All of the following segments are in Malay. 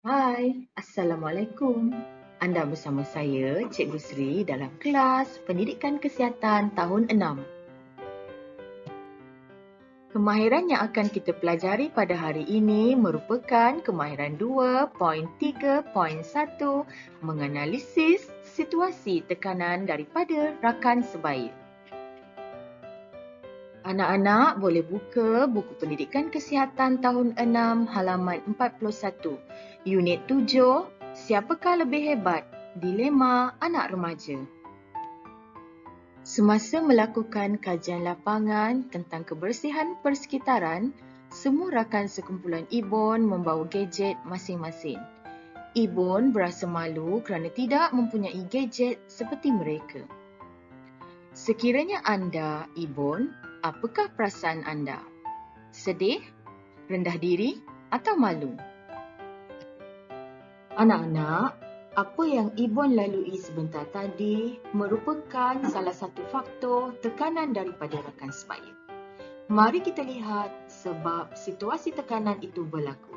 Hai, Assalamualaikum. Anda bersama saya, Cikgu Sri dalam kelas Pendidikan Kesihatan tahun 6. Kemahiran yang akan kita pelajari pada hari ini merupakan kemahiran 2.3.1 menganalisis situasi tekanan daripada rakan sebaya. Anak-anak boleh buka buku Pendidikan Kesihatan tahun 6 halaman 41, unit 7, Siapakah lebih hebat? Dilema anak remaja. Semasa melakukan kajian lapangan tentang kebersihan persekitaran, semua rakan sekumpulan Ibon membawa gadget masing-masing. Ibon berasa malu kerana tidak mempunyai gadget seperti mereka. Sekiranya anda, Ibon, apakah perasaan anda? Sedih, rendah diri atau malu? Anak-anak, apa yang Ibon lalui sebentar tadi merupakan salah satu faktor tekanan daripada rakan sebaya. Mari kita lihat sebab situasi tekanan itu berlaku.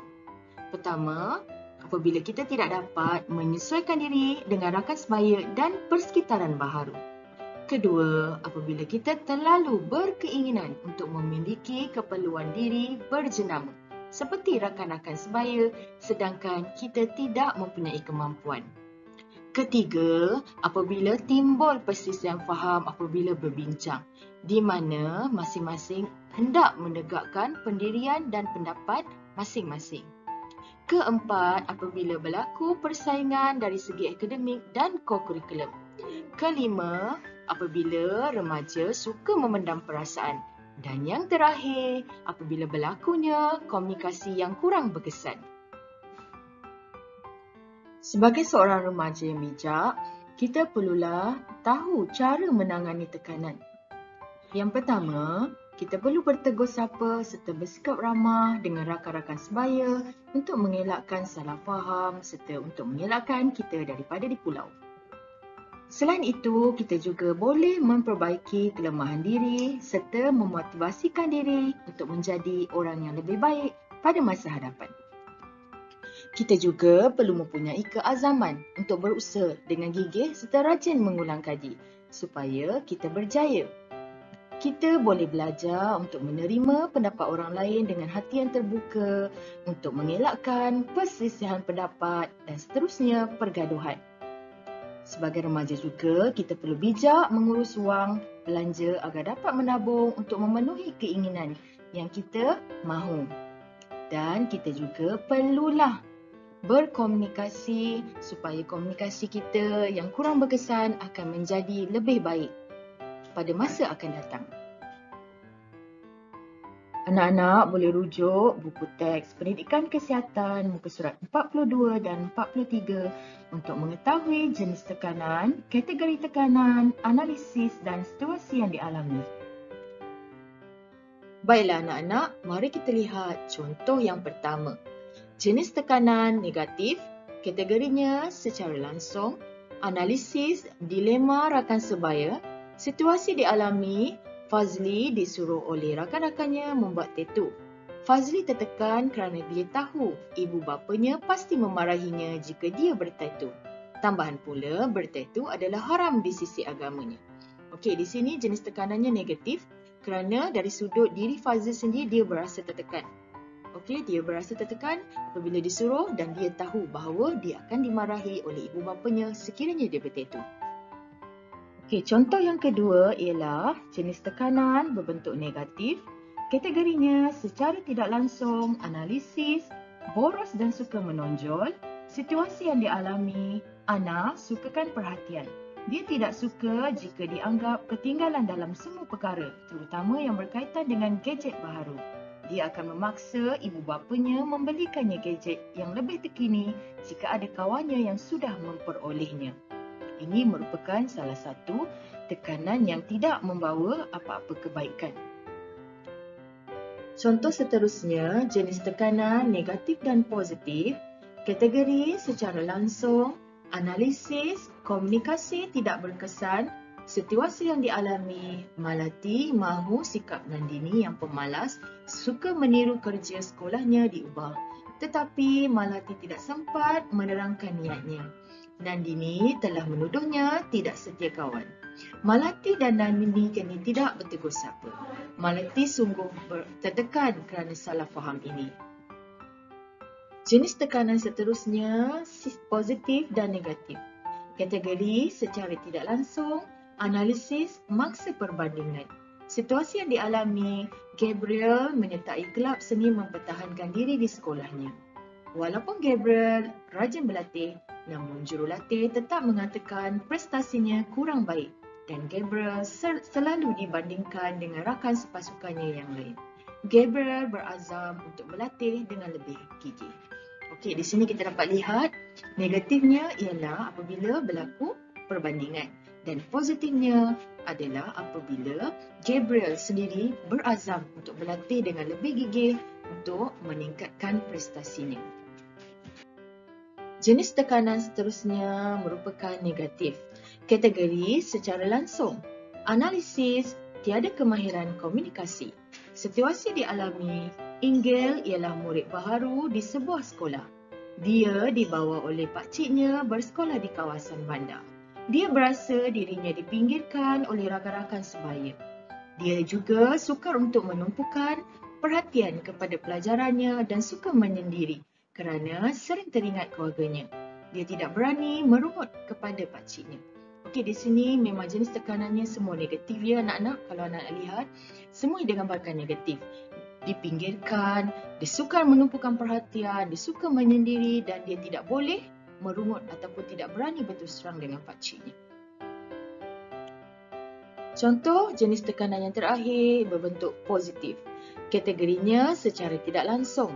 Pertama, apabila kita tidak dapat menyesuaikan diri dengan rakan sebaya dan persekitaran baharu. Kedua, apabila kita terlalu berkeinginan untuk memiliki keperluan diri berjenama seperti rakan-rakan sebaya sedangkan kita tidak mempunyai kemampuan. Ketiga, apabila timbul perselisihan faham apabila berbincang di mana masing-masing hendak menegakkan pendirian dan pendapat masing-masing. Keempat, apabila berlaku persaingan dari segi akademik dan kokurikulum. Kelima, apabila remaja suka memendam perasaan. Dan yang terakhir, apabila berlakunya komunikasi yang kurang berkesan. Sebagai seorang remaja yang bijak, kita perlulah tahu cara menangani tekanan. Yang pertama, kita perlu bertegur sapa serta bersikap ramah dengan rakan-rakan sebaya untuk mengelakkan salah faham serta untuk mengelakkan kita daripada dipulau. Selain itu, kita juga boleh memperbaiki kelemahan diri serta memotivasikan diri untuk menjadi orang yang lebih baik pada masa hadapan. Kita juga perlu mempunyai keazaman untuk berusaha dengan gigih serta rajin mengulang kaji supaya kita berjaya. Kita boleh belajar untuk menerima pendapat orang lain dengan hati yang terbuka untuk mengelakkan perselisihan pendapat dan seterusnya pergaduhan. Sebagai remaja juga, kita perlu bijak mengurus wang belanja agar dapat menabung untuk memenuhi keinginan yang kita mahu. Dan kita juga perlulah berkomunikasi supaya komunikasi kita yang kurang berkesan akan menjadi lebih baik pada masa akan datang. Anak-anak boleh rujuk buku teks Pendidikan Kesihatan muka surat 42 dan 43 untuk mengetahui jenis tekanan, kategori tekanan, analisis dan situasi yang dialami. Baiklah anak-anak, mari kita lihat contoh yang pertama. Jenis tekanan negatif, kategorinya secara langsung, analisis dilema rakan sebaya, situasi dialami, Fazli disuruh oleh rakan-rakannya membuat tatu. Fazli tertekan kerana dia tahu ibu bapanya pasti memarahinya jika dia bertatu. Tambahan pula, bertatu adalah haram di sisi agamanya. Okey, di sini jenis tekanannya negatif kerana dari sudut diri Fazli sendiri dia berasa tertekan. Okey, dia berasa tertekan apabila disuruh dan dia tahu bahawa dia akan dimarahi oleh ibu bapanya sekiranya dia bertatu. Okey, contoh yang kedua ialah jenis tekanan berbentuk negatif. Kategorinya secara tidak langsung, analisis, boros dan suka menonjol, situasi yang dialami, Ana sukakan perhatian. Dia tidak suka jika dianggap ketinggalan dalam semua perkara, terutama yang berkaitan dengan gadget baharu. Dia akan memaksa ibu bapanya membelikannya gadget yang lebih terkini jika ada kawannya yang sudah memperolehnya. Ini merupakan salah satu tekanan yang tidak membawa apa-apa kebaikan. Contoh seterusnya, jenis tekanan negatif dan positif, kategori secara langsung, analisis, komunikasi tidak berkesan, situasi yang dialami, malati, mahu sikap Nandini yang pemalas, suka meniru kerja sekolahnya diubah. Tetapi Malati tidak sempat menerangkan niatnya. Nandini telah menuduhnya tidak setia kawan. Malati dan Nandini kini tidak bertegur sapa. Malati sungguh tertekan kerana salah faham ini. Jenis tekanan seterusnya positif dan negatif. Kategori secara tidak langsung, analisis, mangsa perbandingan. Situasi yang dialami, Gabriel menyertai kelab seni mempertahankan diri di sekolahnya. Walaupun Gabriel rajin berlatih, namun jurulatih tetap mengatakan prestasinya kurang baik dan Gabriel selalu dibandingkan dengan rakan sepasukannya yang lain. Gabriel berazam untuk berlatih dengan lebih gigih. Okey, di sini kita dapat lihat negatifnya ialah apabila berlaku perbandingan dan positifnya adalah apabila Gabriel sendiri berazam untuk berlatih dengan lebih gigih untuk meningkatkan prestasinya. Jenis tekanan seterusnya merupakan negatif. Kategori secara langsung, analisis, tiada kemahiran komunikasi. Situasi dialami, Inggil ialah murid baharu di sebuah sekolah. Dia dibawa oleh pakciknya bersekolah di kawasan bandar. Dia berasa dirinya dipinggirkan oleh rakan-rakan sebaya. Dia juga sukar untuk menumpukan perhatian kepada pelajarannya dan suka menyendiri kerana sering teringat keluarganya. Dia tidak berani merungut kepada pakciknya. Okey, di sini memang jenis tekanannya semua negatif ya anak-anak. Kalau anak-anak lihat, semua digambarkan negatif. Dipinggirkan, dia sukar menumpukan perhatian, dia suka menyendiri dan dia tidak boleh merungut ataupun tidak berani berterus terang dengan pakciknya. Contoh jenis tekanan yang terakhir berbentuk positif. Kategorinya secara tidak langsung.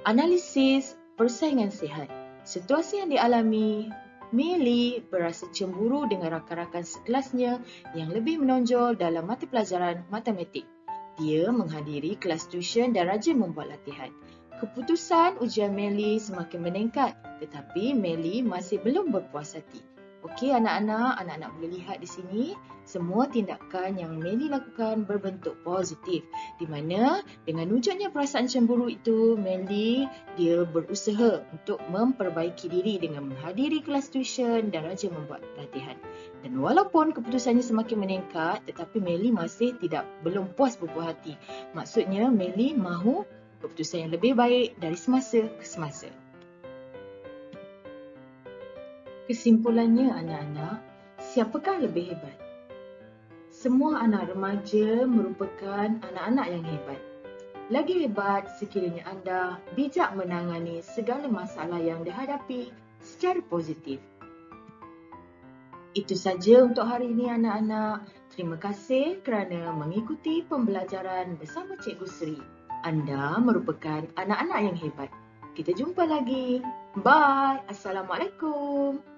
Analisis, persaingan sihat. Situasi yang dialami, Millie berasa cemburu dengan rakan-rakan sekelasnya yang lebih menonjol dalam mata pelajaran matematik. Dia menghadiri kelas tuition dan rajin membuat latihan. Keputusan ujian Millie semakin meningkat, tetapi Millie masih belum berpuas hati. Okey anak-anak boleh lihat di sini semua tindakan yang Millie lakukan berbentuk positif. Di mana dengan wujudnya perasaan cemburu itu, Millie dia berusaha untuk memperbaiki diri dengan menghadiri kelas tuition dan rajin membuat latihan. Dan walaupun keputusannya semakin meningkat, tetapi Millie masih belum puas berpuas hati. Maksudnya Millie mahu keputusan yang lebih baik dari semasa ke semasa. Kesimpulannya anak-anak, siapakah lebih hebat? Semua anak remaja merupakan anak-anak yang hebat. Lagi hebat sekiranya anda bijak menangani segala masalah yang dihadapi secara positif. Itu saja untuk hari ini anak-anak. Terima kasih kerana mengikuti pembelajaran bersama Cikgu Sri. Anda merupakan anak-anak yang hebat. Kita jumpa lagi. Bye. Assalamualaikum.